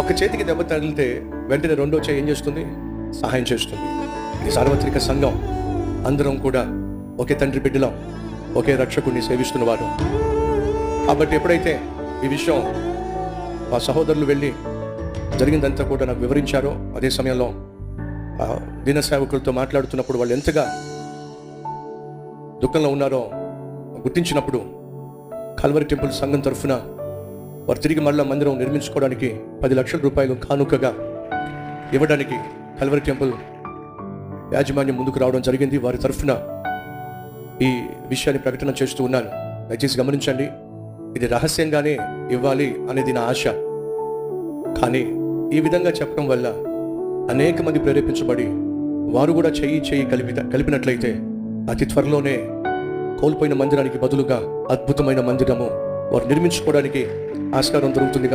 ఒక చేతికి దెబ్బ తగిలితే వెంటనే రెండో చేయి ఏం చేస్తుంది? సహాయం చేస్తుంది. ఇది సార్వత్రిక సంఘం. అందరం కూడా ఒకే తండ్రి బిడ్డలం, ఒకే రక్షకుడిని సేవిస్తున్నవారు. కాబట్టి ఎప్పుడైతే ఈ విషయం మా సహోదరులు వెళ్ళి జరిగిందంతా కూడా నాకు వివరించారో, అదే సమయంలో దిన సేవకులతో మాట్లాడుతున్నప్పుడు వాళ్ళు ఎంతగా దుఃఖంలో ఉన్నారో గుర్తించినప్పుడు కల్వరి టెంపుల్ సంఘం తరఫున వారు తిరిగి మళ్ళా మందిరం నిర్మించుకోవడానికి 10 లక్షల రూపాయలు కానుకగా ఇవ్వడానికి కల్వరి టెంపుల్ యాజమాన్యం ముందుకు రావడం జరిగింది. వారి తరఫున ఈ విషయాన్ని ప్రకటన చేస్తూ ఉన్నాను. దయచేసి గమనించండి, ఇది రహస్యంగానే ఇవ్వాలి అనేది నా ఆశ. కానీ ఈ విధంగా చెప్పడం వల్ల అనేక మంది ప్రేరేపించబడి వారు కూడా చెయ్యి కలిపినట్లయితే అతి త్వరలోనే కోల్పోయిన మందిరానికి బదులుగా అద్భుతమైన మందిరము వారు నిర్మించుకోవడానికి ఆస్కారం దొరుకుతుంది.